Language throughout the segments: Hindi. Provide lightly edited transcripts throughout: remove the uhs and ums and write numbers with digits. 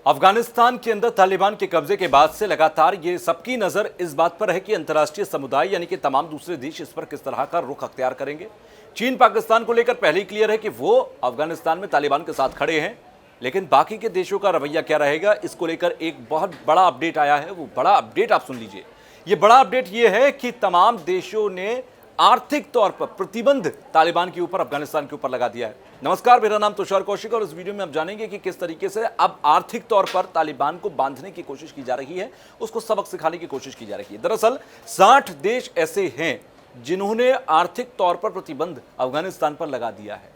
अफगानिस्तान के अंदर तालिबान के कब्जे के बाद से लगातार ये सबकी नजर इस बात पर है कि अंतर्राष्ट्रीय समुदाय यानी कि तमाम दूसरे देश इस पर किस तरह का रुख अख्तियार करेंगे। चीन पाकिस्तान को लेकर पहले ही क्लियर है कि वो अफगानिस्तान में तालिबान के साथ खड़े हैं, लेकिन बाकी के देशों का रवैया क्या रहेगा, इसको लेकर एक बहुत बड़ा अपडेट आया है। वो बड़ा अपडेट आप सुन लीजिए। ये बड़ा अपडेट ये है कि तमाम देशों ने आर्थिक तौर पर प्रतिबंध तालिबान के ऊपर, अफगानिस्तान के ऊपर लगा दिया है। नमस्कार, मेरा नाम तुषार कौशिक और इस वीडियो में आप जानेंगे कि किस तरीके से अब आर्थिक तौर पर तालिबान को बांधने की कोशिश की जा रही है, उसको सबक सिखाने की कोशिश की जा रही है। दरअसल 60 देश ऐसे हैं जिन्होंने आर्थिक तौर पर प्रतिबंध अफगानिस्तान पर लगा दिया है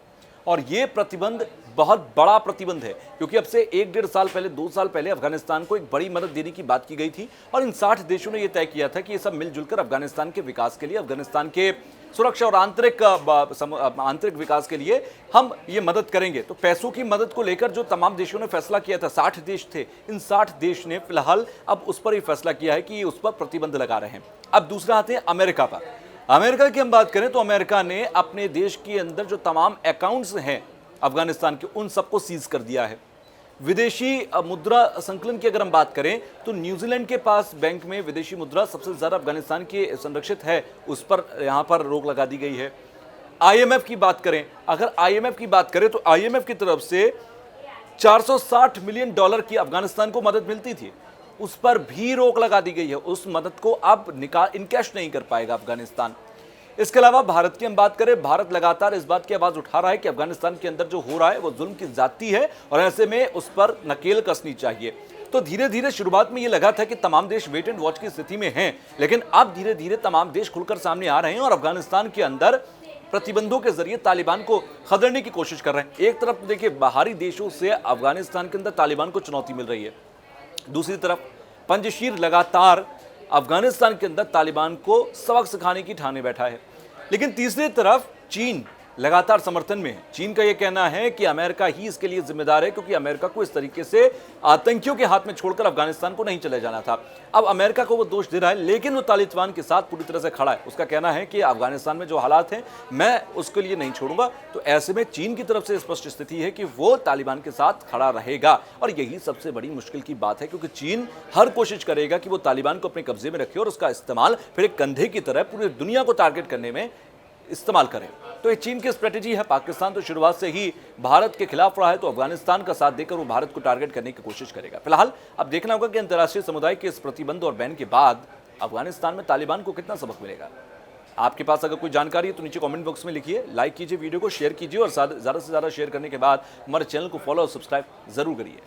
और यह प्रतिबंध बहुत बड़ा प्रतिबंध है, क्योंकि अब से 1-1.5 साल पहले, 2 साल पहले अफगानिस्तान को एक बड़ी मदद देने की बात की गई थी और इन 60 देशों ने यह तय किया था कि ये सब मिलजुल कर अफगानिस्तान के विकास के लिए, अफगानिस्तान के सुरक्षा और आंतरिक विकास के लिए हम ये मदद करेंगे। तो पैसों की मदद को लेकर जो तमाम देशों ने फैसला किया था, 60 देश थे, इन 60 देश ने फिलहाल अब उस पर ही फैसला किया है कि उस पर प्रतिबंध लगा रहे हैं। अब दूसरा आते हैं अमेरिका पर। अमेरिका की हम बात करें तो अमेरिका ने अपने देश के अंदर जो तमाम अकाउंट्स हैं अफगानिस्तान के, उन सबको सीज कर दिया है। विदेशी मुद्रा संकलन की अगर हम बात करें तो न्यूजीलैंड के पास बैंक में विदेशी मुद्रा सबसे ज्यादा अफगानिस्तान के संरक्षित है, उस पर यहां पर रोक लगा दी गई है। आईएमएफ की बात करें, अगर आईएमएफ की बात करें तो आईएमएफ की तरफ से $460 मिलियन की अफगानिस्तान को मदद मिलती थी, उस पर भी रोक लगा दी गई है। उस मदद को अब इनकैश नहीं कर पाएगा अफगानिस्तान। इसके अलावा भारत की हम बात करें, भारत लगातार इस बात की आवाज उठा रहा है कि अफगानिस्तान के अंदर जो हो रहा है वो जुल्म की जाती है और ऐसे में उस पर नकेल कसनी चाहिए। तो धीरे धीरे शुरुआत में ये लगा था कि तमाम देश वेट एंड वॉच की स्थिति में हैं, लेकिन अब धीरे धीरे तमाम देश खुलकर सामने आ रहे हैं और अफगानिस्तान के अंदर प्रतिबंधों के जरिए तालिबान को खदेड़ने की कोशिश कर रहे हैं। एक तरफ देखिए बाहरी देशों से अफगानिस्तान के अंदर तालिबान को चुनौती मिल रही है, दूसरी तरफ पंजशीर लगातार अफगानिस्तान के अंदर तालिबान को सबक सिखाने की ठाने बैठा है। लेकिन तीसरी तरफ चीन लगातार समर्थन में है। चीन का यह कहना है कि अमेरिका ही इसके लिए जिम्मेदार है, क्योंकि अमेरिका को इस तरीके से आतंकियों के हाथ में छोड़कर अफगानिस्तान को नहीं चले जाना था। अब अमेरिका को वो दोष दे रहा है, लेकिन वो तालिबान के साथ पूरी तरह से खड़ा है। उसका कहना है कि अफगानिस्तान में जो हालात हैं मैं उसके लिए नहीं छोड़ूंगा। तो ऐसे में चीन की तरफ से स्पष्ट स्थिति है कि वो तालिबान के साथ खड़ा रहेगा और यही सबसे बड़ी मुश्किल की बात है, क्योंकि चीन हर कोशिश करेगा कि वो तालिबान को अपने कब्जे में रखे और उसका इस्तेमाल फिर एक कंधे की तरह पूरी दुनिया को टारगेट करने में इस्तेमाल करें। तो ये चीन की स्ट्रेटेजी है। पाकिस्तान तो शुरुआत से ही भारत के खिलाफ रहा है, तो अफगानिस्तान का साथ देकर वो भारत को टारगेट करने की कोशिश करेगा। फिलहाल अब देखना होगा कि अंतर्राष्ट्रीय समुदाय के इस प्रतिबंध और बैन के बाद अफगानिस्तान में तालिबान को कितना सबक मिलेगा। आपके पास अगर कोई जानकारी है तो नीचे कमेंट बॉक्स में लिखिए, लाइक कीजिए, वीडियो को शेयर कीजिए और ज़्यादा से ज़्यादा शेयर करने के बाद हमारे चैनल को फॉलो और सब्सक्राइब जरूर करिए।